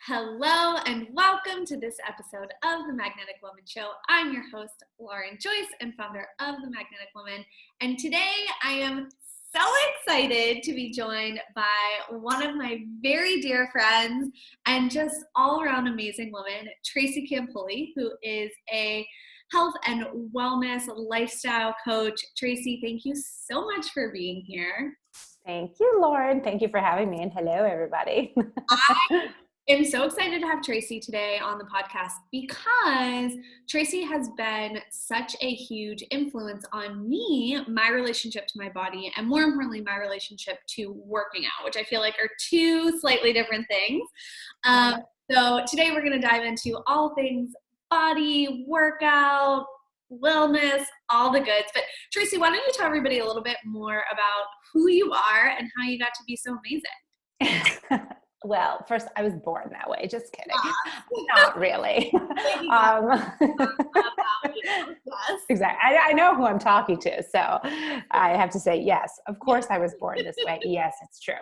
Hello and welcome to this episode of the Magnetic Woman Show. I'm your host, Lauren Joyce, and founder of the Magnetic Woman. And today I am so excited to be joined by one of my very dear friends and just all around amazing woman, Tracy Campoli, who is a health and wellness lifestyle coach. Tracy, thank you so much for being here. Thank you, Lauren. Thank you for having me. And hello, everybody. I'm so excited to have Tracy today on the podcast because Tracy has been such a huge influence on me, my relationship to my body, and more importantly, my relationship to working out, which I feel like are two slightly different things. So today we're going to dive into all things body, workout, wellness, all the goods. But Tracy, why don't you tell everybody a little bit more about who you are and how you got to be so amazing? Well, first, I was born that way. Just kidding. Not really. Yes. Exactly. I know who I'm talking to. So I have to say, yes, of course I was born this way. Yes, it's true.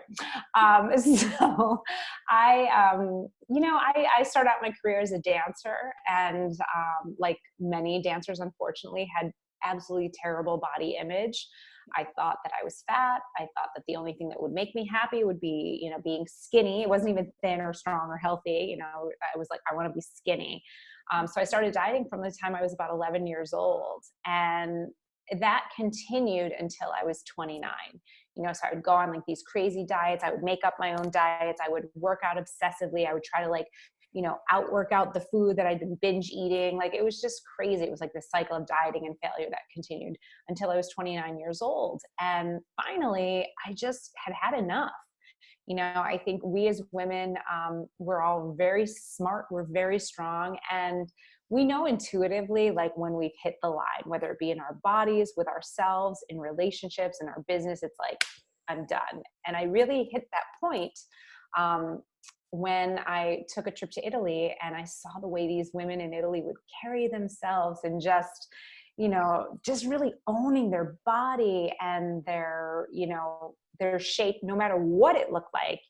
So I started out my career as a dancer and like many dancers, unfortunately, had absolutely terrible body image. I thought that I was fat. I thought that the only thing that would make me happy would be, being skinny. It wasn't even thin or strong or healthy. I was like, I want to be skinny. So I started dieting from the time I was about 11 years old. And that continued until I was 29. So I would go on like these crazy diets. I would make up my own diets. I would work out obsessively. I would try to out-work out the food that I'd been binge eating. Like, it was just crazy. It was like this cycle of dieting and failure that continued until I was 29 years old. And finally, I just had enough. I think we as women, we're all very smart. We're very strong. And we know intuitively, like when we've hit the line, whether it be in our bodies, with ourselves, in relationships, in our business, it's like, I'm done. And I really hit that point when I took a trip to Italy and I saw the way these women in Italy would carry themselves and just really owning their body and their shape, no matter what it looked like,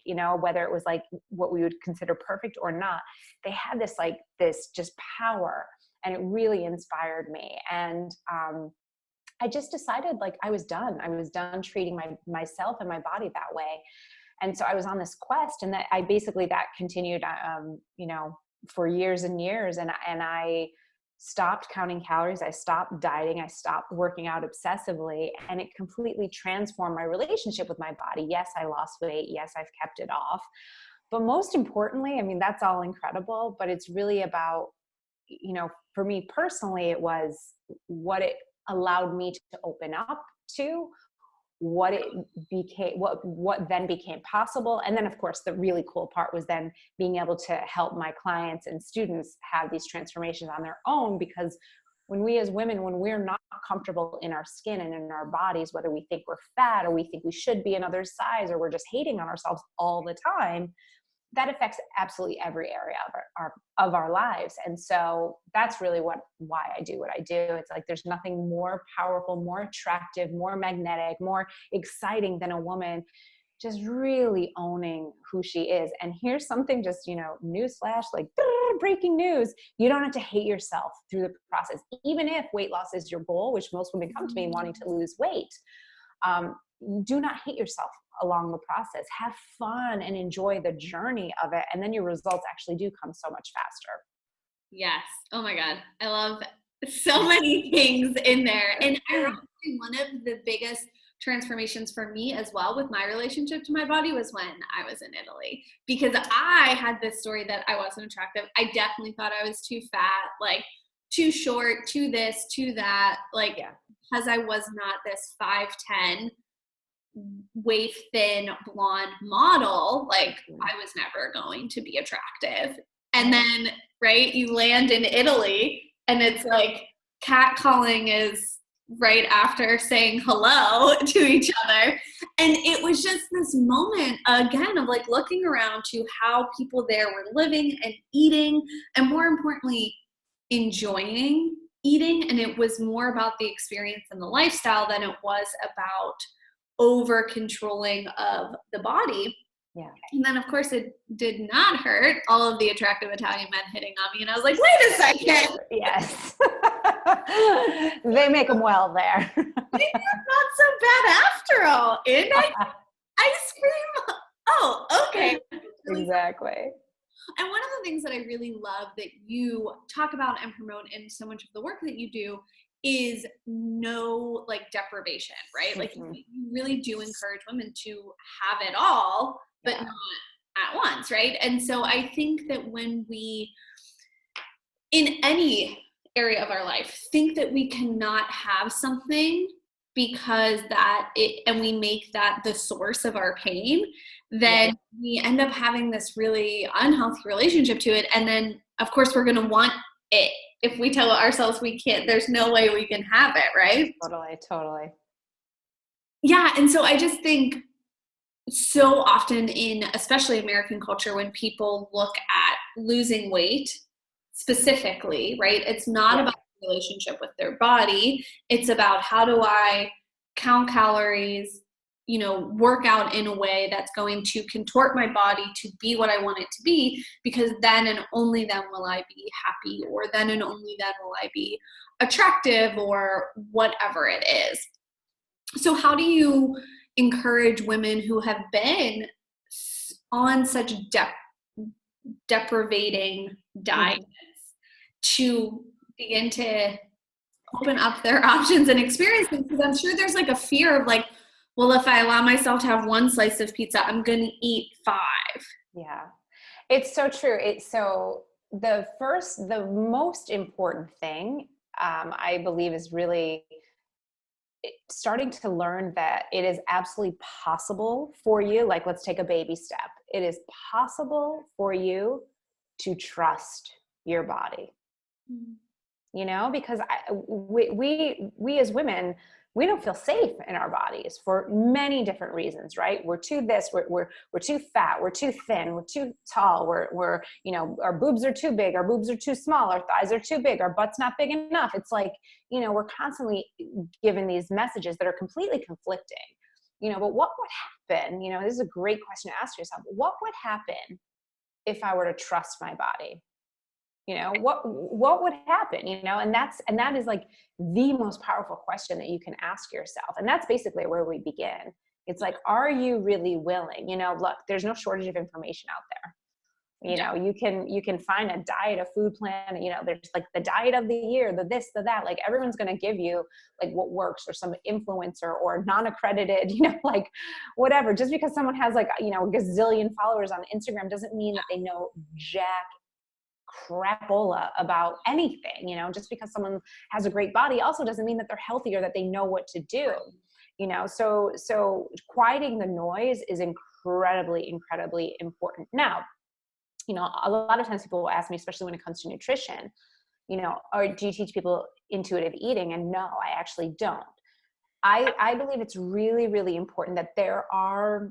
whether it was like what we would consider perfect or not. They had this just power, and it really inspired me. And I just decided I was done. I was done treating myself and my body that way. And so I was on this quest, and that continued, for years and years. And I stopped counting calories. I stopped dieting. I stopped working out obsessively, and it completely transformed my relationship with my body. Yes, I lost weight. Yes, I've kept it off. But most importantly, that's all incredible, but it's really about, for me personally, it was what it allowed me to open up to, what it became, what then became possible. And then of course the really cool part was then being able to help my clients and students have these transformations on their own, because when we as women, when we're not comfortable in our skin and in our bodies, whether we think we're fat or we think we should be another size, or we're just hating on ourselves all the time, that affects absolutely every area of our lives. And so that's really why I do what I do. It's like there's nothing more powerful, more attractive, more magnetic, more exciting than a woman just really owning who she is. And here's something, just newsflash, breaking news: you don't have to hate yourself through the process. Even if weight loss is your goal, which most women come to me wanting to lose weight, do not hate yourself along the process. Have fun and enjoy the journey of it, and then your results actually do come so much faster. Yes. Oh my God. I love so many things in there. And ironically, one of the biggest transformations for me as well with my relationship to my body was when I was in Italy, because I had this story that I wasn't attractive. I definitely thought I was too fat, too short, too this, too that, because I was not this 5'10" waif thin blonde model, I was never going to be attractive. And then, right, you land in Italy and it's like catcalling is right after saying hello to each other. And it was just this moment again of looking around to how people there were living and eating, and more importantly, enjoying eating. And it was more about the experience and the lifestyle than it was about over controlling of the body. Yeah. And then, of course, it did not hurt all of the attractive Italian men hitting on me. And I was like, wait a second. Yes. They make them well there. Maybe I'm not so bad after all. And I ice cream. Oh, okay. Exactly. And one of the things that I really love that you talk about and promote in so much of the work that you do is no like deprivation, right? Like you really do encourage women to have it all, but not at once, right? And so I think that when we, in any area of our life, think that we cannot have something because that it, and we make that the source of our pain, then we end up having this really unhealthy relationship to it. And then of course we're going to want it if we tell ourselves we can't, there's no way we can have it, right? Totally. Yeah. And so I just think so often in especially American culture, when people look at losing weight specifically, right? It's not about the relationship with their body. It's about how do I count calories, you know, work out in a way that's going to contort my body to be what I want it to be, because then and only then will I be happy, or then and only then will I be attractive, or whatever it is. So how do you encourage women who have been on such deprivating diets to begin to open up their options and experiences? Because I'm sure there's like a fear of like, well, if I allow myself to have one slice of pizza, I'm going to eat 5. Yeah, it's so true. It's so the most important thing, I believe, is really starting to learn that it is absolutely possible for you. Like, let's take a baby step. It is possible for you to trust your body. You know, because we as women, we don't feel safe in our bodies for many different reasons, right? We're too this, we're too fat, we're too thin, we're too tall, we're you know, our boobs are too big, our boobs are too small, our thighs are too big, our butt's not big enough. It's like, you know, we're constantly given these messages that are completely conflicting, you know. But what would happen, you know, this is a great question to ask yourself, what would happen if I were to trust my body? You know, what would happen, you know? And that is like the most powerful question that you can ask yourself. And that's basically where we begin. It's like, are you really willing? You know, look, there's no shortage of information out there. You know, you can find a diet, a food plan, you know, there's like the diet of the year, the this, the that, like everyone's going to give you like what works, or some influencer or non-accredited, you know, like whatever. Just because someone has like, you know, a gazillion followers on Instagram doesn't mean that they know jack crapola about anything. You know, just because someone has a great body also doesn't mean that they're healthy or that they know what to do. You know, so quieting the noise is incredibly important. Now, you know, a lot of times people will ask me, especially when it comes to nutrition, you know, or do you teach people intuitive eating? And no, I actually don't. I believe it's really important that there are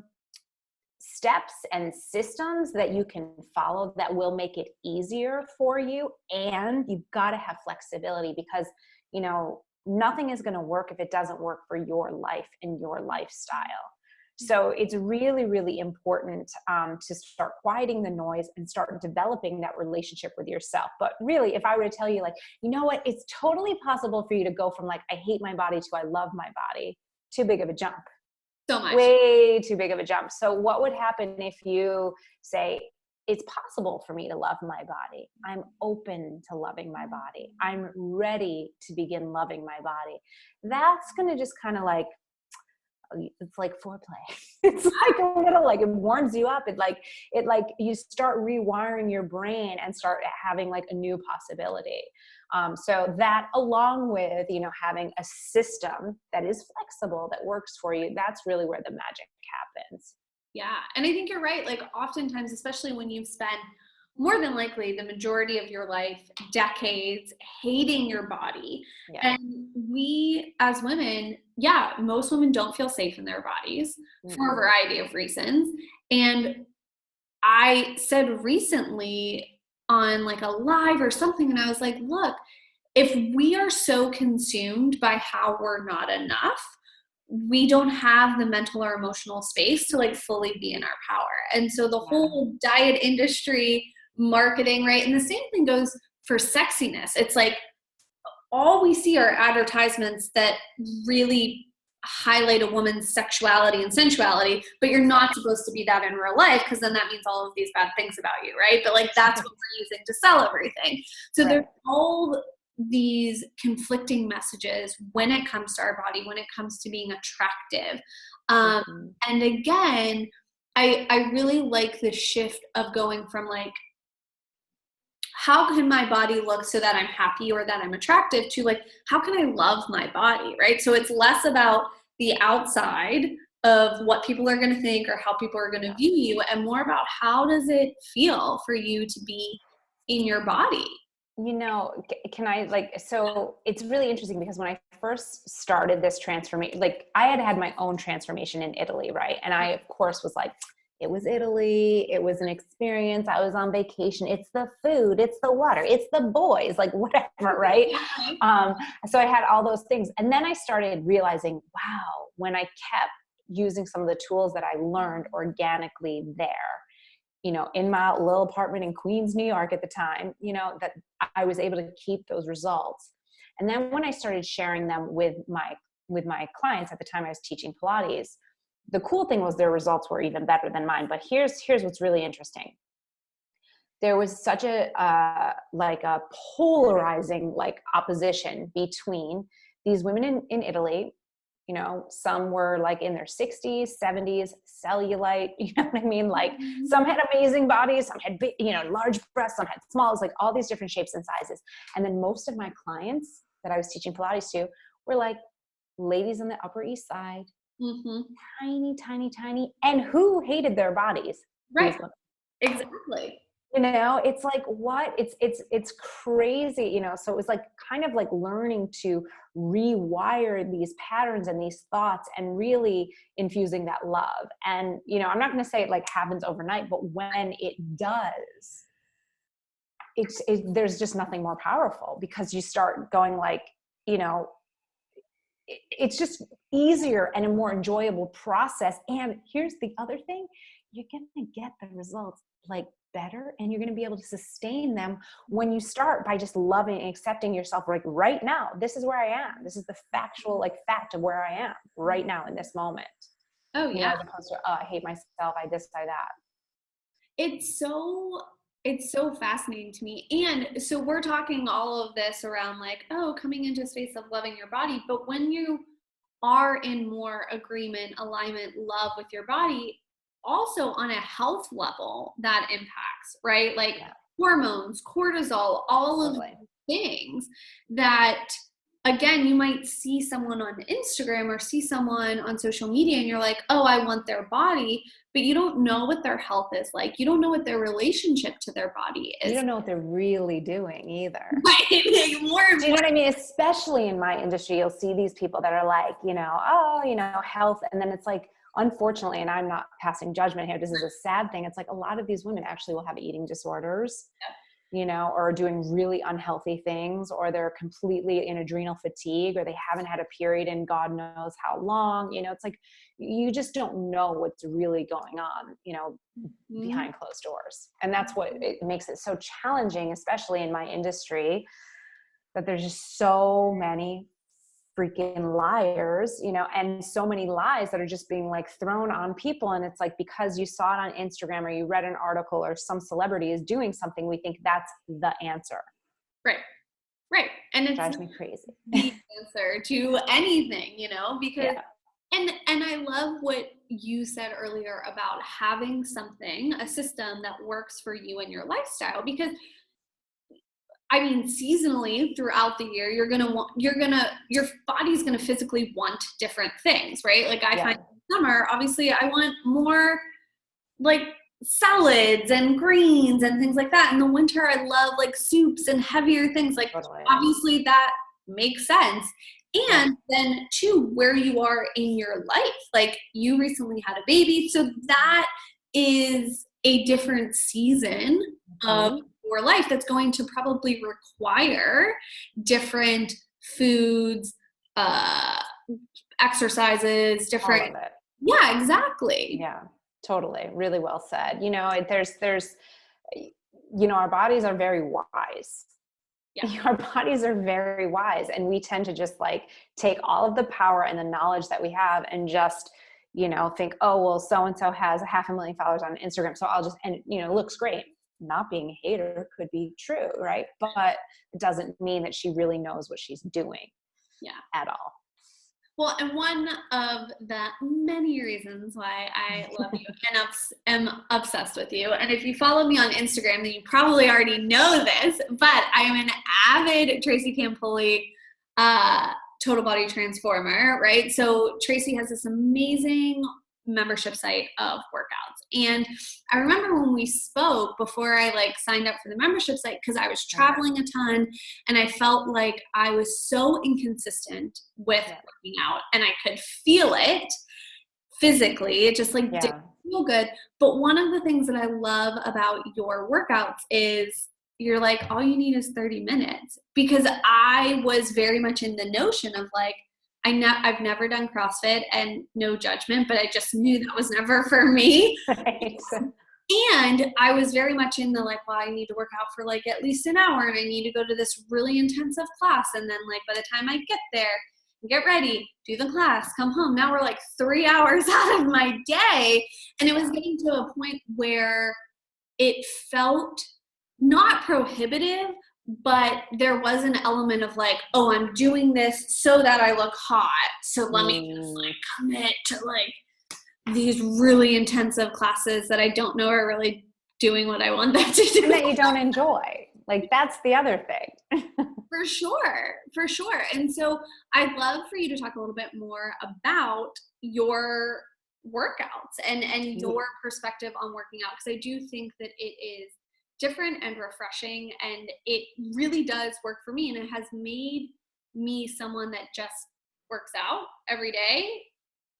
steps and systems that you can follow that will make it easier for you. And you've got to have flexibility, because, you know, nothing is going to work if it doesn't work for your life and your lifestyle. So it's really important to start quieting the noise and start developing that relationship with yourself. But really, if I were to tell you, like, you know what, it's totally possible for you to go from like, I hate my body to I love my body, too big of a jump. So much. Way too big of a jump. So what would happen if you say, it's possible for me to love my body. I'm open to loving my body. I'm ready to begin loving my body. That's going to just kind of like, it's like foreplay. It's like a little, like, it warms you up. It like you start rewiring your brain and start having like a new possibility. So that, along with, you know, having a system that is flexible, that works for you, that's really where the magic happens. Yeah. And I think you're right. Like oftentimes, especially when you've spent more than likely the majority of your life, decades, hating your body. Yeah. And we as women, most women don't feel safe in their bodies for a variety of reasons. And I said recently on like a live or something, and I was like, look, if we are so consumed by how we're not enough, we don't have the mental or emotional space to like fully be in our power. And so the Yeah. whole diet industry, marketing, right? And the same thing goes for sexiness. It's like all we see are advertisements that really highlight a woman's sexuality and sensuality, but you're not supposed to be that in real life, because then that means all of these bad things about you, right? But like that's what we're using to sell everything. So there's all these conflicting messages when it comes to our body, when it comes to being attractive. And again, I really like the shift of going from like, how can my body look so that I'm happy or that I'm attractive, to like, how can I love my body, right? So it's less about the outside of what people are going to think or how people are going to view you, and more about how does it feel for you to be in your body. You know, can I like, so it's really interesting because when I first started this transformation, like I had my own transformation in Italy, right? And I, of course, was like, it was Italy. It was an experience. I was on vacation. It's the food. It's the water. It's the boys, like whatever, right? So I had all those things. And then I started realizing, wow, when I kept using some of the tools that I learned organically there, you know, in my little apartment in Queens, New York at the time, you know, that I was able to keep those results. And then when I started sharing them with my clients, at the time I was teaching Pilates, the cool thing was their results were even better than mine. But here's what's really interesting. There was such a like a polarizing like opposition between these women in Italy. You know, some were like in their 60s, 70s, cellulite, you know what I mean? Like some had amazing bodies, some had big, you know, large breasts, some had smalls, like all these different shapes and sizes. And then most of my clients that I was teaching Pilates to were like ladies on the Upper East Side, tiny, tiny, tiny, and who hated their bodies? Right. Exactly. You know, it's like, what? It's crazy, you know? So it was like kind of like learning to rewire these patterns and these thoughts and really infusing that love. And, you know, I'm not going to say it like happens overnight, but when it does, there's just nothing more powerful, because you start going like, you know, it's just easier and a more enjoyable process. And here's the other thing, you're going to get the results like better, and you're going to be able to sustain them when you start by just loving and accepting yourself. Like right now, this is where I am. This is the factual like fact of where I am right now in this moment. Oh You know, yeah. as opposed to, I hate myself, I this, I that. It's so fascinating to me. And so we're talking all of this around like, oh, coming into a space of loving your body. But when you are in more agreement, alignment, love with your body, also on a health level, that impacts, right? Like hormones, cortisol, all of things that, again, you might see someone on Instagram or see someone on social media and you're like, oh, I want their body, but you don't know what their health is like. You don't know what their relationship to their body is. You don't know what they're really doing either. Right. Do you know what I mean? Especially in my industry, you'll see these people that are like, you know, oh, you know, health. And then it's like, unfortunately, and I'm not passing judgment here, this is a sad thing. It's like a lot of these women actually will have eating disorders, you know, or doing really unhealthy things, or they're completely in adrenal fatigue, or they haven't had a period in God knows how long. You know, it's like, you just don't know what's really going on, you know, behind closed doors. And that's what it makes it so challenging, especially in my industry, that there's just so many freaking liars, you know, and so many lies that are just being like thrown on people. And it's like, because you saw it on Instagram or you read an article or some celebrity is doing something, we think that's the answer. Right. Right. And it drives me crazy. The answer to anything, you know, because and I love what you said earlier about having something, a system that works for you and your lifestyle, because I mean, seasonally throughout the year, your body's gonna physically want different things, right? Like I find in summer, obviously I want more like salads and greens and things like that. In the winter, I love like soups and heavier things. Like obviously that makes sense. And then too, where you are in your life, like you recently had a baby. So that is a different season of your life that's going to probably require different foods, exercises, All different. of it. Yeah, exactly. Yeah, totally. Really well said. You know, there's, you know, our bodies are very wise. Yeah. Our bodies are very wise, and we tend to just like take all of the power and the knowledge that we have and just, you know, think, oh, well, so-and-so has 500,000 followers on Instagram, so I'll just, and you know, looks great. Not being a hater could be true, right? But it doesn't mean that she really knows what she's doing Yeah. at all. Well, and one of the many reasons why I love you and am obsessed with you, and if you follow me on Instagram, then you probably already know this, but I am an avid Tracy Campoli total body transformer, right? So Tracy has this amazing membership site of workouts. And I remember when we spoke before I like signed up for the membership site, because I was traveling a ton and I felt like I was so inconsistent with working out, and I could feel it physically. It just like didn't feel good. But one of the things that I love about your workouts is you're like, all you need is 30 minutes. Because I was very much in the notion of like, I've never done CrossFit, and no judgment, but I just knew that was never for me. Right. And I was very much in the like, well, I need to work out for like at least an hour, and I need to go to this really intensive class. And then like by the time I get there, get ready, do the class, come home. Now we're like 3 hours out of my day. And it was getting to a point where it felt not prohibitive, but there was an element of like, oh, I'm doing this so that I look hot. So let me just like commit to like these really intensive classes that I don't know are really doing what I want them to do. And that you don't enjoy. Like that's the other thing. For sure. For sure. And so I'd love for you to talk a little bit more about your workouts and your perspective on working out, because I do think that it is different and refreshing, and it really does work for me, and it has made me someone that just works out every day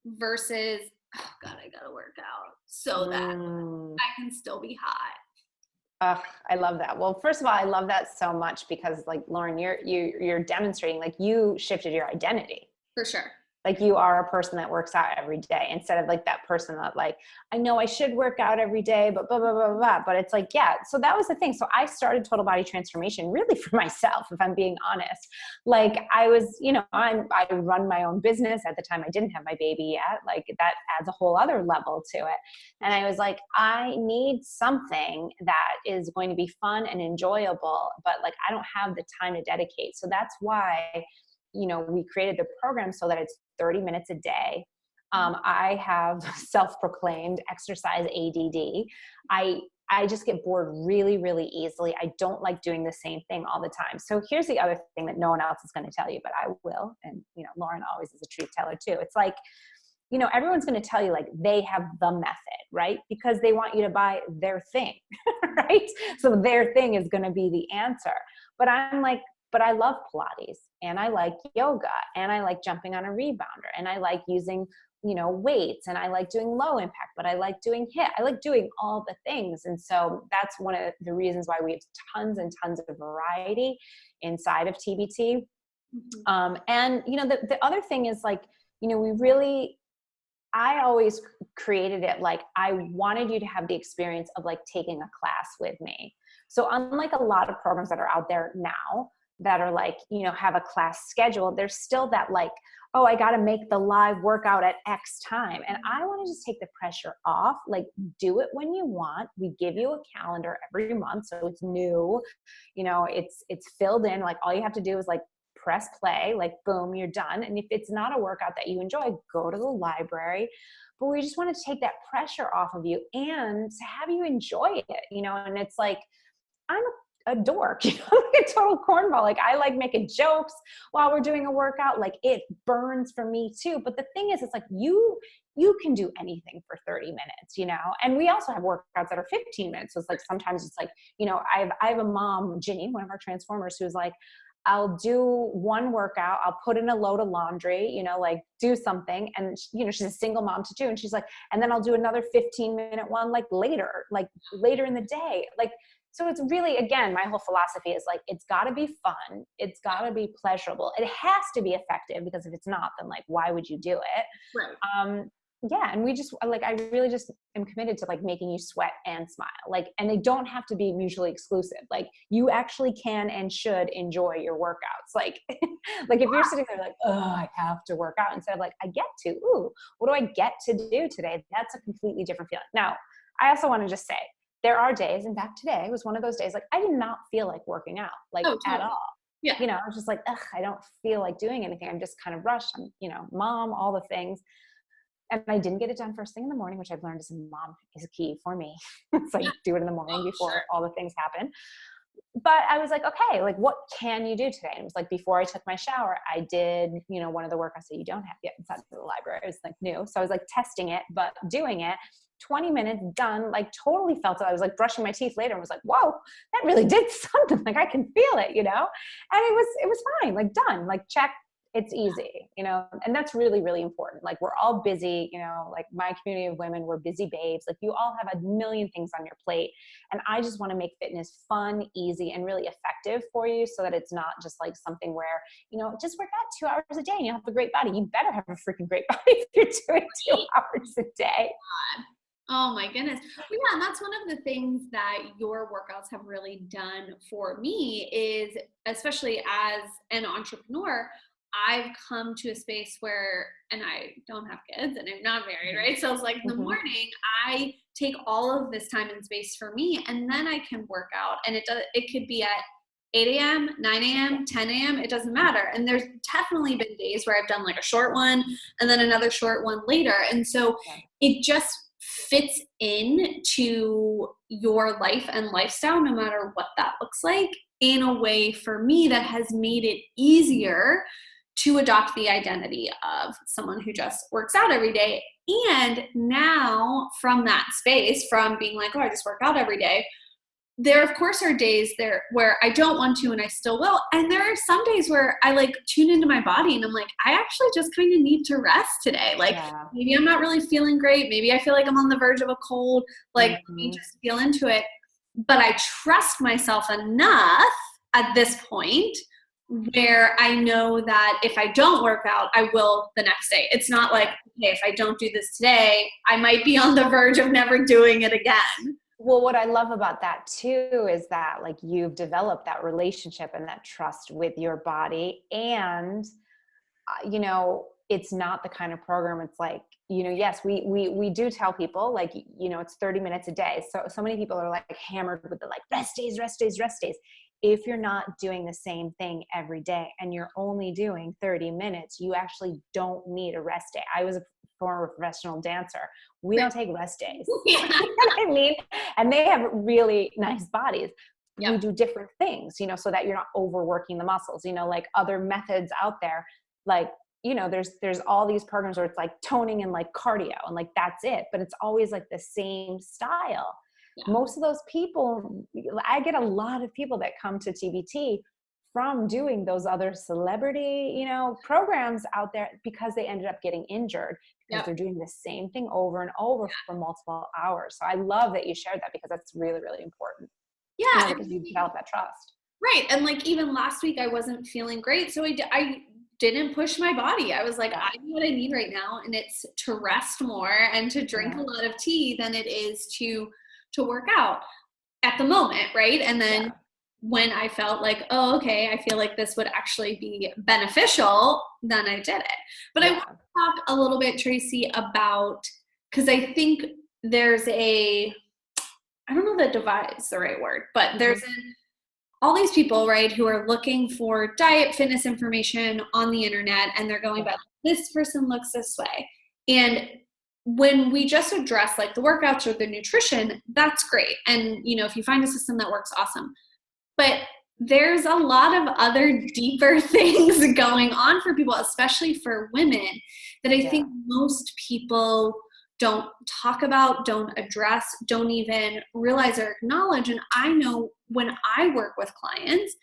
versus, oh God, I gotta work out so that I can still be hot. I love that. Well, first of all, I love that so much because like Lauren, you're demonstrating like you shifted your identity. For sure. Like you are a person that works out every day instead of like that person that like, I know I should work out every day, but blah, blah, blah, blah. But it's like, yeah. So that was the thing. So I started total body transformation really for myself, if I'm being honest. Like I was, you know, I run my own business at the time. I didn't have my baby yet. Like that adds a whole other level to it. And I was like, I need something that is going to be fun and enjoyable, but like, I don't have the time to dedicate. So that's why, you know, we created the program so that it's 30 minutes a day. I have self-proclaimed exercise ADD. I just get bored really, really easily. I don't like doing the same thing all the time. So here's the other thing that no one else is going to tell you, but I will. And, you know, Lauren always is a truth teller too. It's like, you know, everyone's going to tell you like they have the method, right? Because they want you to buy their thing, right? So their thing is going to be the answer. But I'm like, but I love Pilates and I like yoga and I like jumping on a rebounder and I like using, you know, weights and I like doing low impact, but I like doing HIIT. I like doing all the things. And so that's one of the reasons why we have tons and tons of variety inside of TBT. And, you know, the other thing is like, you know, I always created it like I wanted you to have the experience of like taking a class with me. So unlike a lot of programs that are out there now that are like, you know, have a class schedule, there's still that like, oh, I got to make the live workout at X time. And I want to just take the pressure off, like do it when you want. We give you a calendar every month. So it's new, you know, it's filled in. Like all you have to do is like press play, like boom, you're done. And if it's not a workout that you enjoy, go to the library. But we just want to take that pressure off of you and to have you enjoy it, you know. And it's like, I'm a dork, you know, like a total cornball. Like I like making jokes while we're doing a workout. Like it burns for me too. But the thing is, it's like you can do anything for 30 minutes, you know. And we also have workouts that are 15 minutes. So it's like sometimes it's like, you know, I have a mom, Ginny, one of our transformers, who's like, I'll do one workout, I'll put in a load of laundry, you know, like do something. And, you know, she's a single mom to two. And she's like, and then I'll do another 15-minute one, like later in the day. Like, So it's really, again, my whole philosophy is like, it's got to be fun. It's got to be pleasurable. It has to be effective, because if it's not, then like, why would you do it? Right. Yeah. And we just like, I really just am committed to like making you sweat and smile. Like, and they don't have to be mutually exclusive. Like, you actually can and should enjoy your workouts. Like, like if you're sitting there like, oh, I have to work out, instead of like, I get to, ooh, what do I get to do today? That's a completely different feeling. Now, I also want to just say, there are days, in fact, today was one of those days, like I did not feel like working out, like Oh, at totally. all. Yeah. You know, I was just like, ugh, I don't feel like doing anything. I'm just kind of rushed. I'm, mom, all the things. And I didn't get it done first thing in the morning, which I've learned is mom is a key for me. It's like, do it in the morning Oh, sure. before all the things happen. But I was like, okay, like what can you do today? And it was like, before I took my shower, I did, one of the workouts that you don't have yet inside the library. It was like new. So I was like testing it, but doing it. 20 minutes done, like totally felt it. I was like brushing my teeth later and was like, whoa, that really did something. Like I can feel it, And it was fine, like done, like check, it's easy, and that's really, really important. Like we're all busy, like my community of women, we're busy babes. Like you all have a million things on your plate. And I just want to make fitness fun, easy, and really effective for you, so that it's not just like something where, just work out 2 hours a day and you'll have a great body. You better have a freaking great body if you're doing 2 hours a day. Oh my goodness. Well, yeah, and that's one of the things that your workouts have really done for me is, especially as an entrepreneur, I've come to a space where, and I don't have kids and I'm not married, right? So it's like in the Mm-hmm. morning, I take all of this time and space for me, and then I can work out. And it could be at 8 a.m., 9 a.m., 10 a.m., it doesn't matter. And there's definitely been days where I've done like a short one and then another short one later. And so it just fits in to your life and lifestyle, no matter what that looks like, in a way for me that has made it easier to adopt the identity of someone who just works out every day. And now from that space, from being like, oh, I just work out every day, there of course are days there where I don't want to and I still will. And there are some days where I like tune into my body and I'm like, I actually just kind of need to rest today. Like maybe I'm not really feeling great. Maybe I feel like I'm on the verge of a cold. Like let me just feel into it. But I trust myself enough at this point where I know that if I don't work out, I will the next day. It's not like, okay, if I don't do this today, I might be on the verge of never doing it again. Well, what I love about that too is that like you've developed that relationship and that trust with your body. And, it's not the kind of program, it's like, yes, we do tell people like, it's 30 minutes a day. So many people are like hammered with the like rest days, rest days, rest days. If you're not doing the same thing every day and you're only doing 30 minutes, you actually don't need a rest day. I was a former professional dancer. We don't take rest days. Yeah. You know what I mean? And they have really nice bodies. Yep. We do different things, so that you're not overworking the muscles, like other methods out there. Like, there's all these programs where it's like toning and like cardio and like, that's it. But it's always like the same style. Yeah. Most of those people, I get a lot of people that come to TBT from doing those other celebrity, programs out there because they ended up getting injured because they're doing the same thing over and over for multiple hours. So I love that you shared that because that's really, really important. Yeah. Because you develop that trust. Right. And like even last week I wasn't feeling great. So I didn't push my body. I was like, I know what I need right now. And it's to rest more and to drink a lot of tea than it is to work out at the moment. Right. And then when I felt like, oh, okay, I feel like this would actually be beneficial, then I did it. But I want to talk a little bit, Tracy, about, because I think there's I don't know that divide is the right word, but there's all these people, right, who are looking for diet fitness information on the internet, and they're going, but this person looks this way. And when we just address like the workouts or the nutrition, that's great. And, if you find a system that works, awesome. But there's a lot of other deeper things going on for people, especially for women, that I think most people don't talk about, don't address, don't even realize or acknowledge. And I know when I work with clients,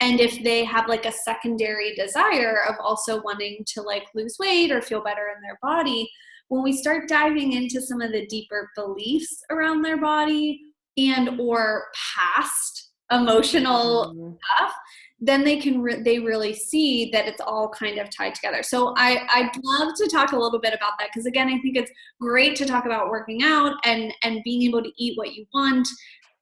and if they have like a secondary desire of also wanting to like lose weight or feel better in their body, when we start diving into some of the deeper beliefs around their body and or past emotional Mhm. stuff, then they really see that it's all kind of tied together. So I'd love to talk a little bit about that, because again, I think it's great to talk about working out and being able to eat what you want,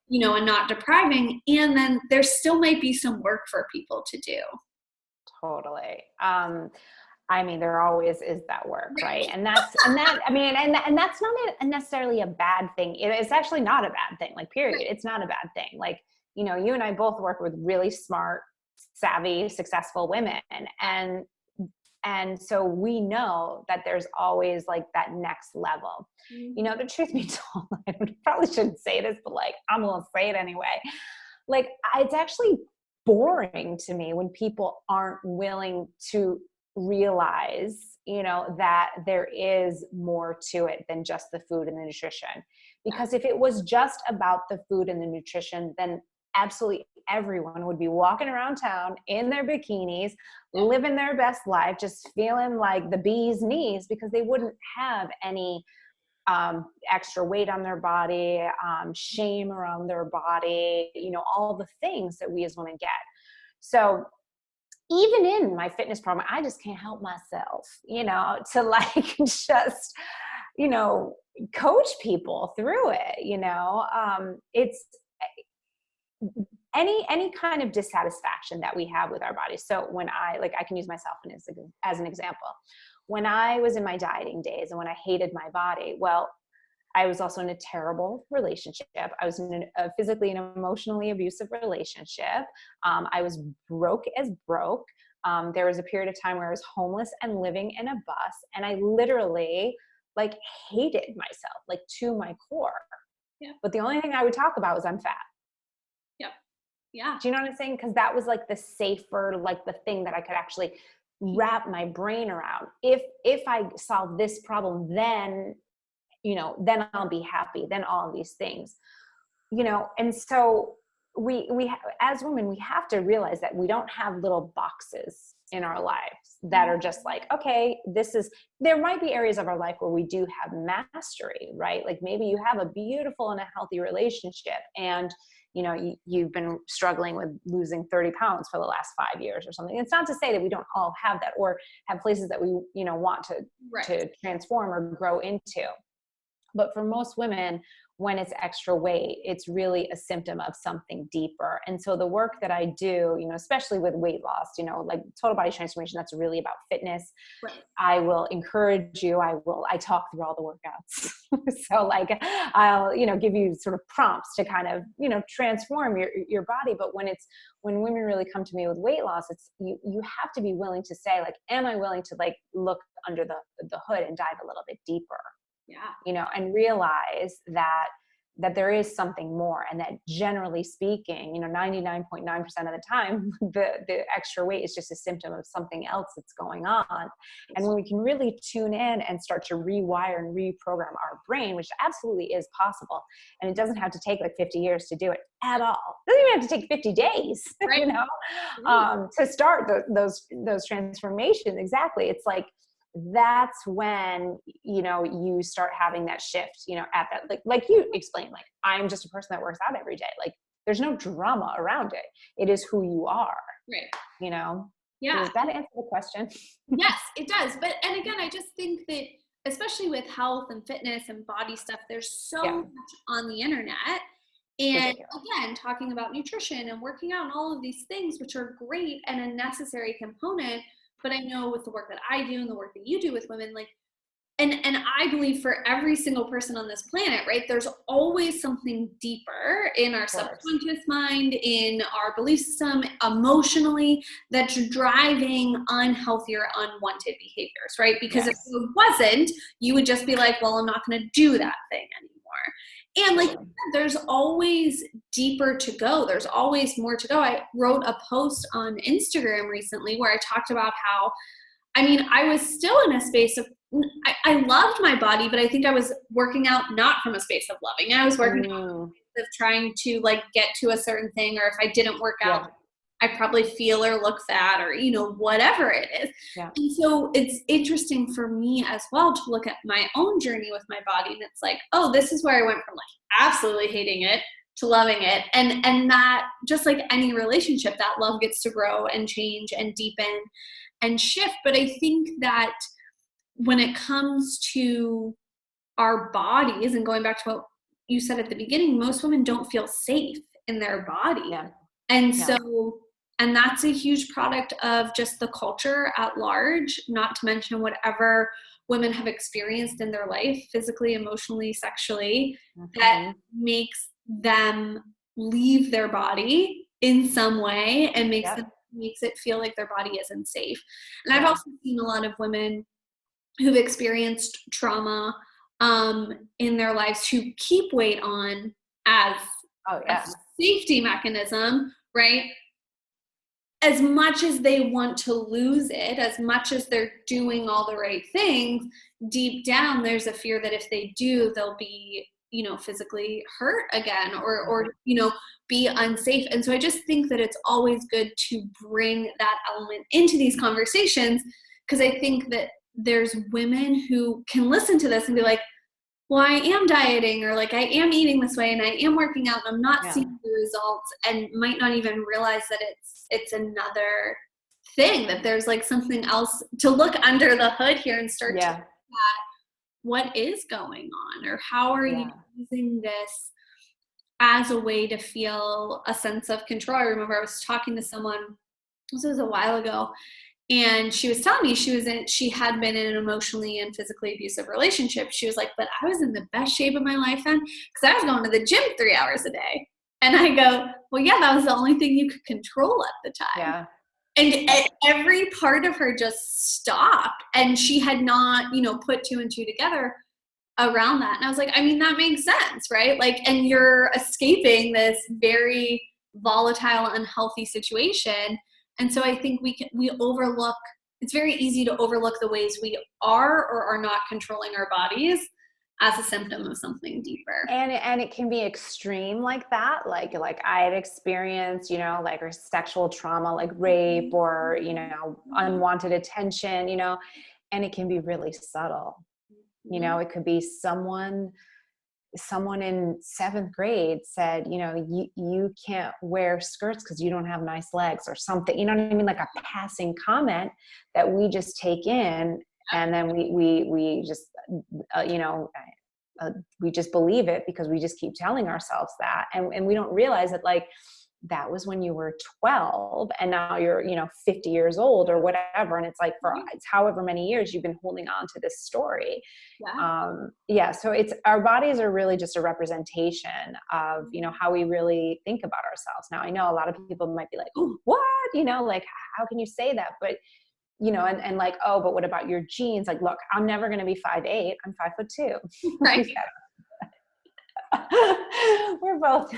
and not depriving. And then there still might be some work for people to do. Totally. I mean, there always is that work, right? Right. And I mean, and that's not necessarily a bad thing. It's actually not a bad thing, like, period. It's not a bad thing. Like, you and I both work with really smart, savvy, successful women. And so we know that there's always like that next level. The truth be told, I probably shouldn't say this, but like, I'm going to say it anyway. Like, it's actually boring to me when people aren't willing to realize, that there is more to it than just the food and the nutrition. Because if it was just about the food and the nutrition, then absolutely everyone would be walking around town in their bikinis, living their best life, just feeling like the bee's knees, because they wouldn't have any extra weight on their body, shame around their body, all the things that we as women get. So even in my fitness program, I just can't help myself, to like just, coach people through it. It's any kind of dissatisfaction that we have with our bodies. So when I can use myself as an example. When I was in my dieting days and when I hated my body, well, I was also in a terrible relationship. I was in a physically and emotionally abusive relationship. I was broke as broke. There was a period of time where I was homeless and living in a bus, and I literally like hated myself, like, to my core. Yeah. But the only thing I would talk about was I'm fat. Yep. Yeah. Do you know what I'm saying? Because that was like the safer, like the thing that I could actually wrap my brain around. If I solve this problem, then then I'll be happy, then all of these things, and so we as women, we have to realize that we don't have little boxes in our lives that are just like, okay, there might be areas of our life where we do have mastery, right? Like, maybe you have a beautiful and a healthy relationship, and you've been struggling with losing 30 pounds for the last 5 years or something. It's not to say that we don't all have that, or have places that we want to transform or grow into. But for most women, when it's extra weight, it's really a symptom of something deeper. And so the work that I do, especially with weight loss, like total body transformation, that's really about fitness. Right. I will encourage you. I talk through all the workouts. So like, I'll, give you sort of prompts to kind of, transform your body. But when women really come to me with weight loss, it's, you have to be willing to say, like, am I willing to like look under the hood and dive a little bit deeper? Yeah. And realize that there is something more, and that generally speaking, 99.9% of the time, the extra weight is just a symptom of something else that's going on. And when we can really tune in and start to rewire and reprogram our brain, which absolutely is possible, and it doesn't have to take like 50 years to do it at all. It doesn't even have to take 50 days, Right. To start those transformations. Exactly. It's like, that's when you start having that shift, at that, like you explained, like, I'm just a person that works out every day. Like, there's no drama around it. It is who you are. Right. Yeah. Does that answer the question? Yes, it does. But, and again, I just think that especially with health and fitness and body stuff, there's so much on the internet. And again, talking about nutrition and working out and all of these things, which are great and a necessary component. But I know with the work that I do and the work that you do with women, like, and I believe for every single person on this planet, right, there's always something deeper in our subconscious mind, in our belief system, emotionally, that's driving unhealthy or unwanted behaviors, right? Because if it wasn't, you would just be like, well, I'm not going to do that thing anymore. And like, there's always deeper to go. There's always more to go. I wrote a post on Instagram recently where I talked about how, I mean, I was still in a space of, I loved my body, but I think I was working out not from a space of loving. I was working out from a space of trying to like get to a certain thing, or if I didn't work out, I probably feel or look fat, or, whatever it is. Yeah. And so it's interesting for me as well to look at my own journey with my body. And it's like, oh, this is where I went from like absolutely hating it to loving it. And that, just like any relationship, that love gets to grow and change and deepen and shift. But I think that when it comes to our bodies, and going back to what you said at the beginning, most women don't feel safe in their body. Yeah. And Yeah. so, and that's a huge product of just the culture at large, not to mention whatever women have experienced in their life, physically, emotionally, sexually, that makes them leave their body in some way and makes it feel like their body isn't safe. And I've also seen a lot of women who've experienced trauma in their lives who keep weight on as a safety mechanism, right? As much as they want to lose it, as much as they're doing all the right things, deep down there's a fear that if they do, they'll be, physically hurt again, or be unsafe. And so I just think that it's always good to bring that element into these conversations, because I think that there's women who can listen to this and be like, well, I am dieting, or like I am eating this way and I am working out and I'm not seeing the results, and might not even realize that it's another thing, that there's like something else to look under the hood here and start to look at what is going on, or how are you using this as a way to feel a sense of control. I remember I was talking to someone, this was a while ago, and she was telling me she had been in an emotionally and physically abusive relationship. She was like, but I was in the best shape of my life then, because I was going to the gym 3 hours a day. And I go, well, yeah, that was the only thing you could control at the time. Yeah. And every part of her just stopped. And she had not, put two and two together around that. And I was like, I mean, that makes sense, right? Like, and you're escaping this very volatile, unhealthy situation. And so I think we overlook, it's very easy to overlook the ways we are or are not controlling our bodies as a symptom of something deeper. And it can be extreme like that. Like I had experienced, like or sexual trauma, like rape or, unwanted attention, and it can be really subtle. It could be someone in 7th grade said, you can't wear skirts because you don't have nice legs or something, you know what I mean? Like a passing comment that we just take in, and then we just, we just believe it because we just keep telling ourselves that. And we don't realize that, like, that was when you were 12 and now you're, 50 years old or whatever. And it's like, it's however many years you've been holding on to this story. So it's, our bodies are really just a representation of, how we really think about ourselves. Now, I know a lot of people might be like, oh, what, like, how can you say that? But, and like, oh, but what about your genes? Like, look, I'm never going to be 5'8". I'm 5'2". Right. We're both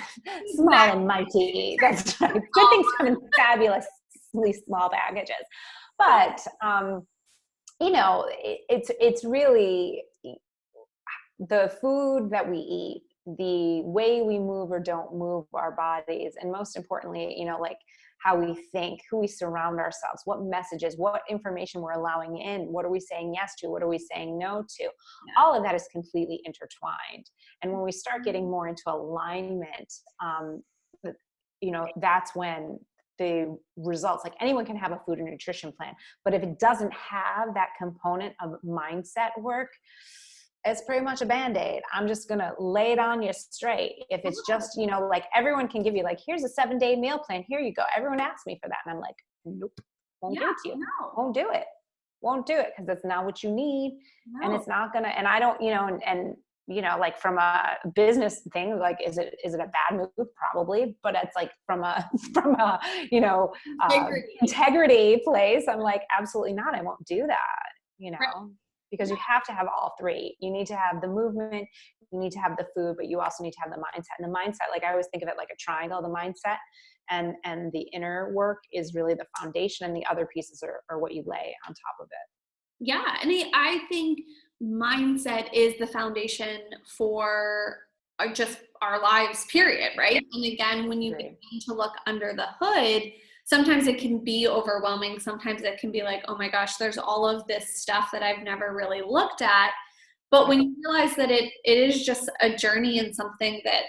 small and mighty. That's right. Good things come in fabulously small packages. But, it's really the food that we eat, the way we move or don't move our bodies, and most importantly, like how we think, who we surround ourselves, what messages, what information we're allowing in, what are we saying yes to, what are we saying no to. All of that is completely intertwined. And when we start getting more into alignment, that's when the results, like anyone can have a food and nutrition plan, but if it doesn't have that component of mindset work, it's pretty much a Band-Aid. I'm just going to lay it on you straight. If it's just, like everyone can give you like, here's a 7-day meal plan. Here you go. Everyone asks me for that. And I'm like, nope, won't give it to you. No. Won't do it. Won't do it. Cause that's not what you need. No. And it's not gonna, and I don't, and like from a business thing, like, is it a bad move? Probably, but it's like from a integrity place. I'm like, absolutely not. I won't do that, Right. Because you have to have all three. You need to have the movement, you need to have the food, but you also need to have the mindset. And the mindset, like I always think of it like a triangle, the mindset and the inner work is really the foundation, and the other pieces are what you lay on top of it. Yeah. And I think mindset is the foundation for just our lives, period. Right. And again, when you begin to look under the hood, sometimes it can be overwhelming. Sometimes it can be like, oh my gosh, there's all of this stuff that I've never really looked at. But when you realize that it is just a journey and something that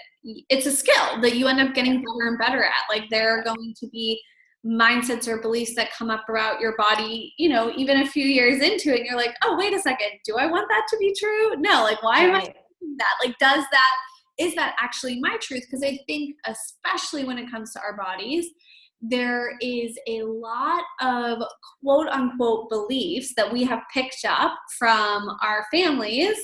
it's a skill that you end up getting better and better at. Like there are going to be mindsets or beliefs that come up about your body, you know, even a few years into it, and you're like, oh, wait a second, do I want that to be true? No, like, why am I thinking that? Like, is that actually my truth? Because I think, especially when it comes to our bodies, there is a lot of quote unquote beliefs that we have picked up from our families,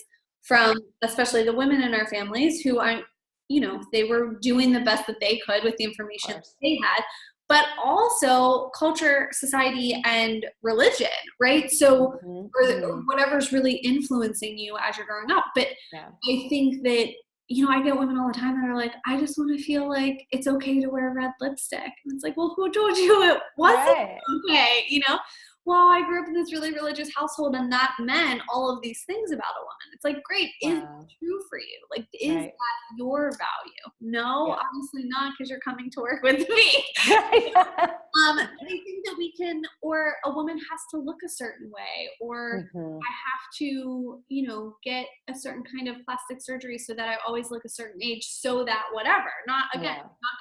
from especially the women in our families who aren't, you know, they were doing the best that they could with the information they had, but also culture, society, and religion, right? So, or whatever's really influencing you as you're growing up. But I think that, you know, I get women all the time that are like, I just want to feel like it's okay to wear red lipstick. And it's like, well, who told you it wasn't okay? You know, well, I grew up in this really religious household and that meant all of these things about a woman. It's like, great, is it true for you? Like, is that your value? No, obviously not, because you're coming to work with me. I think that we can, or a woman has to look a certain way, or I have to, you know, get a certain kind of plastic surgery so that I always look a certain age, so that whatever, not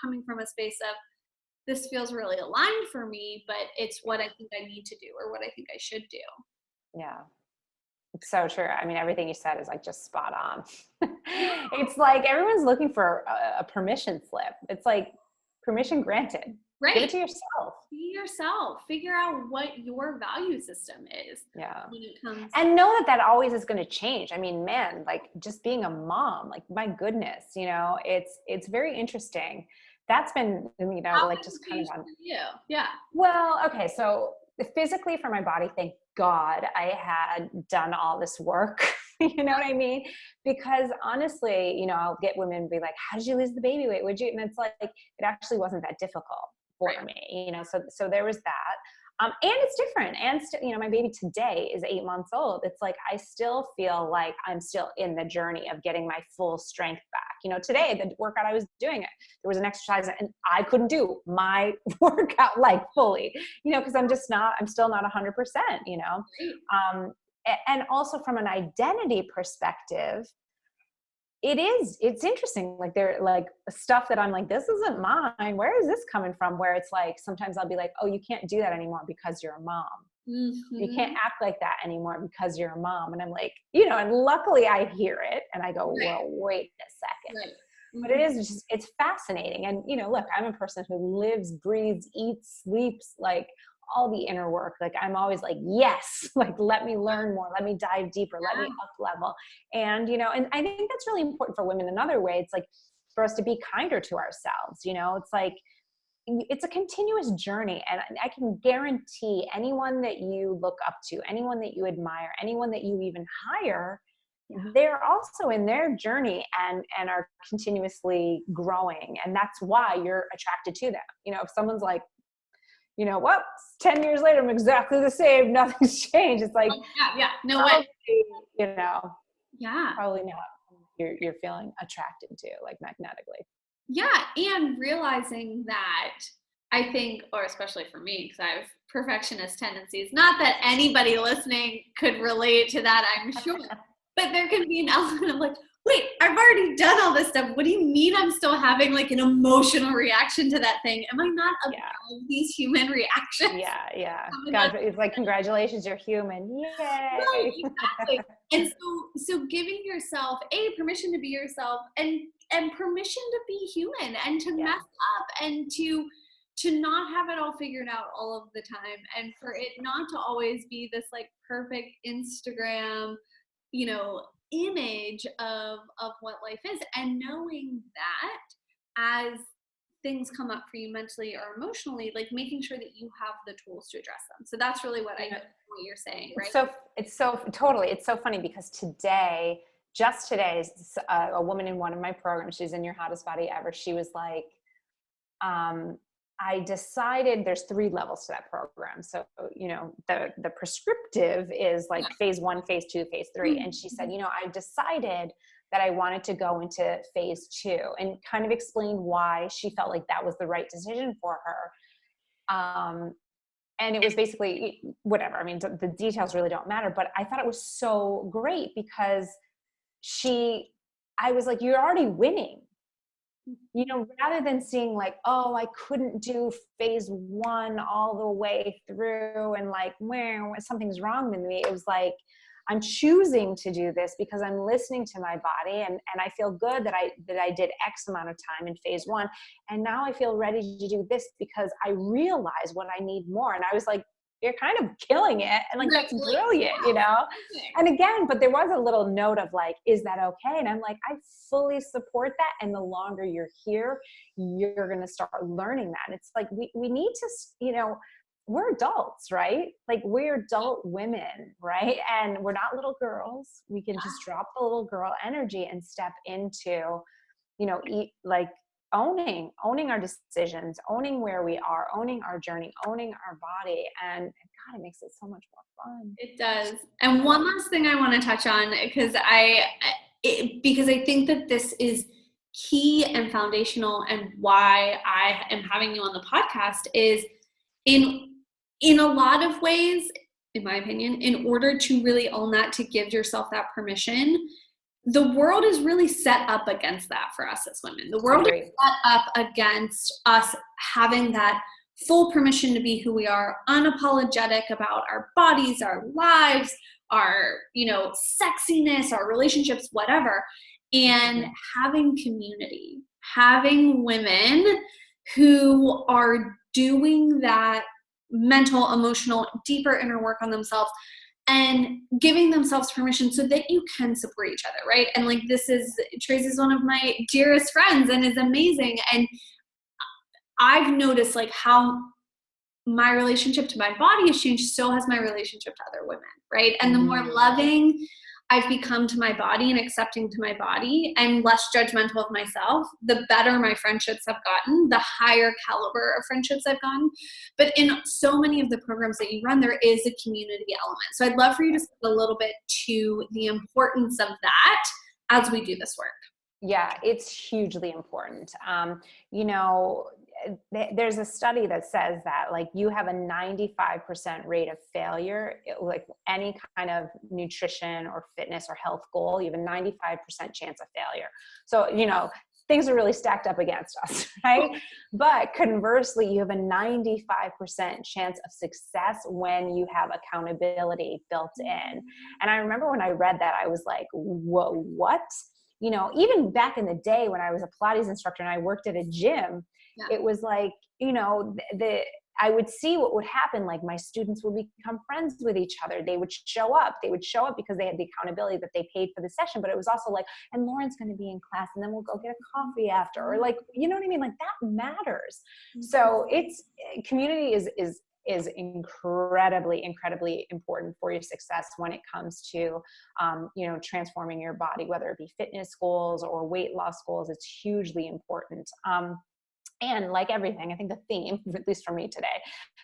coming from a space of, this feels really aligned for me, but it's what I think I need to do or what I think I should do. Yeah. It's so true. I mean, everything you said is like just spot on. It's like everyone's looking for a permission slip. It's like permission granted. Right. Give it to yourself. Be yourself. Figure out what your value system is. Yeah. When it comes. And know that always is going to change. I mean, man, like just being a mom, like my goodness, you know, it's very interesting. That's been, you know, like just kind of on you. Yeah. Well, okay. So physically for my body, thank God I had done all this work. You know what I mean? Because honestly, you know, I'll get women be like, how did you lose the baby weight? Would you? And it's like, it actually wasn't that difficult for me, you know? So there was that. And it's different. And, you know, my baby today is 8 months old. It's like, I still feel like I'm still in the journey of getting my full strength back. You know, today, the workout I was doing, there was an exercise and I couldn't do my workout like fully, you know, because I'm still not 100%, you know? And also from an identity perspective, it's interesting. Like they're like stuff that I'm like, this isn't mine. Where is this coming from? Where it's like, sometimes I'll be like, oh, you can't do that anymore because you're a mom. You can't act like that anymore because you're a mom. And I'm like, you know, and luckily I hear it and I go, well, wait a second. But it is just, it's fascinating. And, you know, look, I'm a person who lives, breathes, eats, sleeps, like all the inner work. Like I'm always like, yes, like, let me learn more, let me dive deeper, let me up level. And, you know, and I think that's really important for women. Another way, it's like for us to be kinder to ourselves, you know, it's like, it's a continuous journey. And I can guarantee anyone that you look up to, anyone that you admire, anyone that you even hire, they're also in their journey and are continuously growing. And that's why you're attracted to them. You know, if someone's like, you know, well, 10 years later, I'm exactly the same. Nothing's changed. It's like, no way. You know, probably not. You're feeling attracted to, like magnetically. Yeah. And realizing that, I think, or especially for me, because I have perfectionist tendencies, not that anybody listening could relate to that, I'm sure, but there can be an element of like, wait, I've already done all this stuff. What do you mean I'm still having like an emotional reaction to that thing? Am I not above these human reactions? Yeah. God, it's like, congratulations, you're human. Yay. Right, exactly. And so giving yourself permission to be yourself and permission to be human and to mess up and to not have it all figured out all of the time, and for it not to always be this like perfect Instagram, you know, image of what life is, and knowing that as things come up for you mentally or emotionally, like making sure that you have the tools to address them. So that's really what what you're saying, right? It's so funny because just today, a woman in one of my programs, she's in Your Hottest Body Ever. She was like, I decided there's 3 levels to that program. So, you know, the prescriptive is like phase 1, phase 2, phase 3. And she said, you know, I decided that I wanted to go into phase 2 and kind of explain why she felt like that was the right decision for her. And it was basically whatever. I mean, the details really don't matter, but I thought it was so great because I was like, you're already winning. You know, rather than seeing like, oh, I couldn't do phase 1 all the way through and like, where something's wrong with me. It was like, I'm choosing to do this because I'm listening to my body, and I feel good that I did X amount of time in phase 1. And now I feel ready to do this because I realize what I need more. And I was like, you're kind of killing it. And like, that's brilliant, you know? And again, but there was a little note of like, is that okay? And I'm like, I fully support that. And the longer you're here, you're going to start learning that. And it's like, we need to, you know, we're adults, right? Like, we're adult women, right? And we're not little girls. We can just drop the little girl energy and step into, you know, owning our decisions, owning where we are, owning our journey, owning our body. And God, it makes it so much more fun. It does. And one last thing I want to touch on, because I think that this is key and foundational, and why I am having you on the podcast is in a lot of ways, in my opinion, in order to really own that, to give yourself that permission, the world is really set up against that for us as women. The world is set up against us having that full permission to be who we are, unapologetic about our bodies, our lives, our, you know, sexiness, our relationships, whatever. And having community, having women who are doing that mental, emotional, deeper inner work on themselves, and giving themselves permission so that you can support each other, right? And like, Tracy's one of my dearest friends and is amazing. And I've noticed like how my relationship to my body has changed, so has my relationship to other women, right? And the more loving I've become to my body and accepting to my body and less judgmental of myself, the better my friendships have gotten, the higher caliber of friendships I've gotten. But in so many of the programs that you run, there is a community element. So I'd love for you to speak a little bit to the importance of that as we do this work. Yeah, it's hugely important. You know, there's a study that says that like you have a 95% rate of failure, like any kind of nutrition or fitness or health goal, you have a 95% chance of failure. So, you know, things are really stacked up against us, right? But conversely, you have a 95% chance of success when you have accountability built in. And I remember when I read that, I was like, whoa, what? You know, even back in the day when I was a Pilates instructor and I worked at a gym, it was like, you know, I would see what would happen. Like my students would become friends with each other. They would show up because they had the accountability that they paid for the session. But it was also like, and Lauren's going to be in class and then we'll go get a coffee after, or like, you know what I mean? Like that matters. So community is incredibly important for your success when it comes to, you know, transforming your body, whether it be fitness goals or weight loss goals. It's hugely important. And like everything, I think the theme, at least for me today,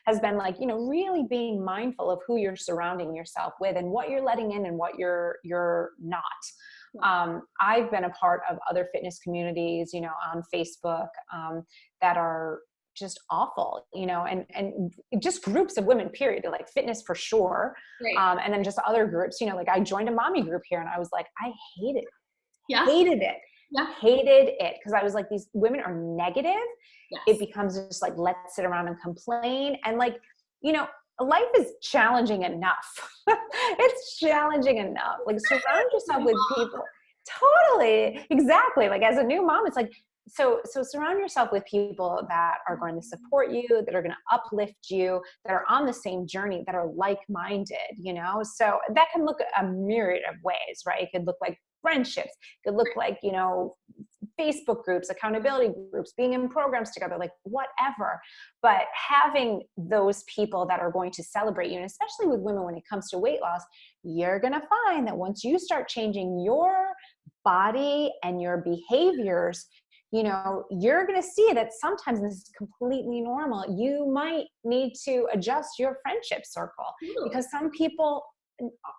has been like, you know, really being mindful of who you're surrounding yourself with and what you're letting in and what you're not. I've been a part of other fitness communities, you know, on Facebook, that are just awful, you know, and just groups of women, period, like fitness for sure. And then just other groups, you know, like I joined a mommy group here and I was like, I hated it. Hated it because I was like, these women are negative. It becomes just like, let's sit around and complain. And like, you know, life is challenging enough. It's challenging enough. Like surround yourself with people. Totally. Exactly. Like as a new mom, it's like, so surround yourself with people that are going to support you, that are going to uplift you, that are on the same journey, that are like-minded, you know? So that can look a myriad of ways, right? It could look like friendships. It could look like, you know, Facebook groups, accountability groups, being in programs together, like whatever. But having those people that are going to celebrate you, and especially with women when it comes to weight loss, you're going to find that once you start changing your body and your behaviors, you know, you're going to see that sometimes this is completely normal. You might need to adjust your friendship circle because some people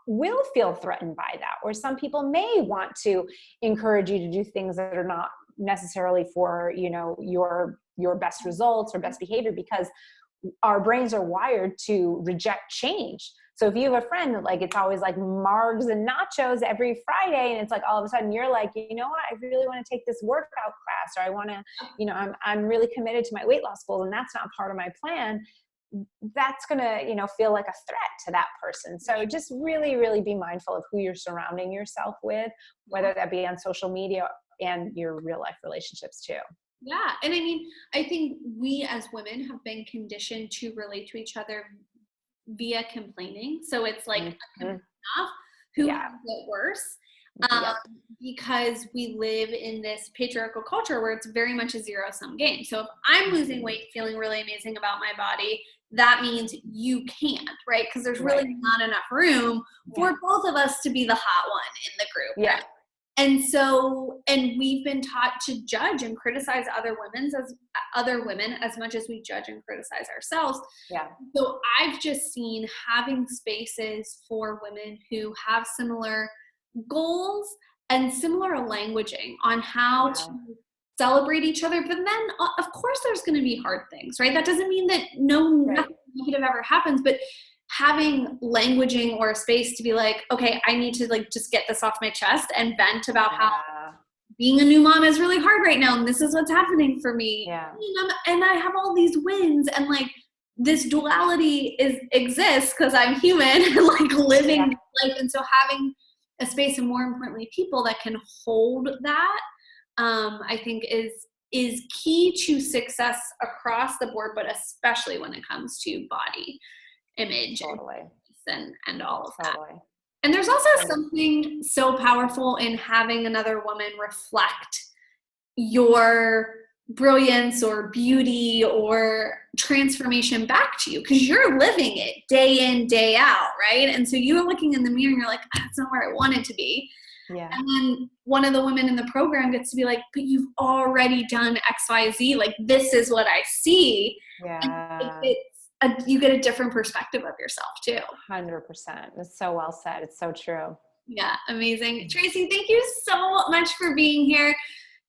will feel threatened by that, or some people may want to encourage you to do things that are not necessarily for, you know, your best results or best behavior, because our brains are wired to reject change. So if you have a friend that like, it's always like margs and nachos every Friday, and it's like, all of a sudden you're like, you know what, I really want to take this workout class, or I want to, you know, I'm really committed to my weight loss goals, and that's not part of my plan. That's going to, you know, feel like a threat to that person. So just really, really be mindful of who you're surrounding yourself with, whether that be on social media and your real life relationships too. Yeah. And I mean, I think we as women have been conditioned to relate to each other via complaining. So it's like enough who Yeah. has it worse. Um, because we live in this patriarchal culture where it's very much a zero-sum game. So if I'm losing weight, feeling really amazing about my body, that means you can't, right? Because there's really not enough room for both of us to be the hot one in the group. Yeah. Right? And so, and we've been taught to judge and criticize other women as much as we judge and criticize ourselves. Yeah. So I've just seen having spaces for women who have similar goals and similar languaging on how to celebrate each other. But then of course there's going to be hard things, right? That doesn't mean that nothing negative ever happens, but having languaging or a space to be like, okay, I need to like just get this off my chest and vent about how being a new mom is really hard right now, and this is what's happening for me. Yeah. And I have all these wins, and like this duality exists because I'm human and like living life. And so having a space, and more importantly, people that can hold that, I think is key to success across the board, but especially when it comes to body image and all of that. And there's also something so powerful in having another woman reflect your brilliance or beauty or transformation back to you, because you're living it day in, day out, right? And so you're looking in the mirror and you're like, that's not where I want it to be. Yeah. And then one of the women in the program gets to be like, but you've already done XYZ. Like, this is what I see. Yeah. You get a different perspective of yourself too. 100%. It's so well said. It's so true. Yeah. Amazing. Tracy, thank you so much for being here.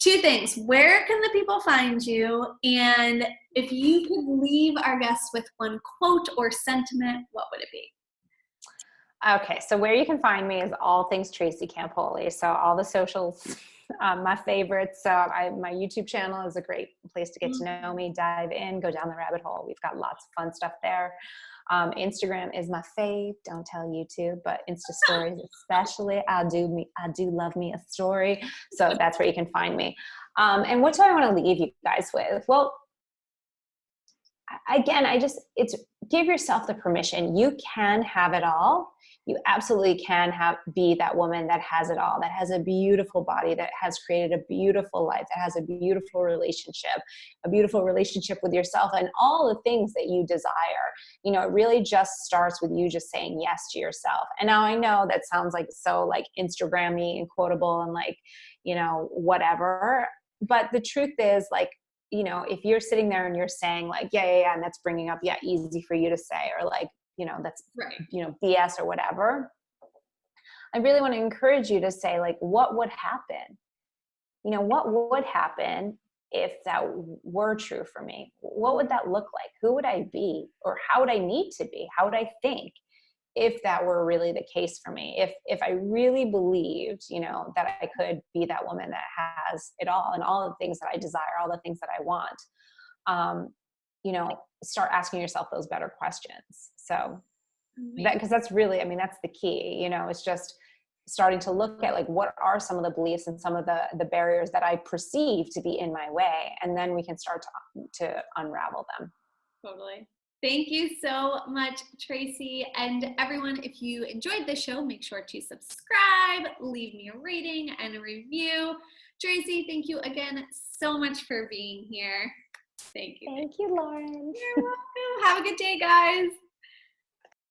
2 things. Where can the people find you? And if you could leave our guests with one quote or sentiment, what would it be? Okay, so where you can find me is all things Tracy Campoli. So all the socials, my favorites. So my YouTube channel is a great place to get to know me, dive in, go down the rabbit hole. We've got lots of fun stuff there. Instagram is my fave. Don't tell YouTube, but Insta stories especially. I do love me a story. So that's where you can find me. And what do I want to leave you guys with? Well, again, it's give yourself the permission. You can have it all. You absolutely can be that woman that has it all, that has a beautiful body, that has created a beautiful life, that has a beautiful relationship with yourself, and all the things that you desire. You know, it really just starts with you just saying yes to yourself. And now I know that sounds like so like Instagram-y and quotable and like, you know, whatever. But the truth is, like, you know, if you're sitting there and you're saying like, yeah, and that's bringing up, easy for you to say, or like, you know, that's, you know, BS or whatever. I really want to encourage you to say like, what would happen? You know, what would happen if that were true for me? What would that look like? Who would I be? Or how would I need to be? How would I think if that were really the case for me? If I really believed, you know, that I could be that woman that has it all and all the things that I desire, all the things that I want, you know, start asking yourself those better questions. So because that's really, I mean, that's the key, you know, it's just starting to look at like, what are some of the beliefs and some of the barriers that I perceive to be in my way? And then we can start to unravel them. Totally. Thank you so much, Tracy. And everyone, if you enjoyed this show, make sure to subscribe, leave me a rating and a review. Tracy, thank you again so much for being here. Thank you. Thank you, Lauren. You're welcome. Have a good day, guys.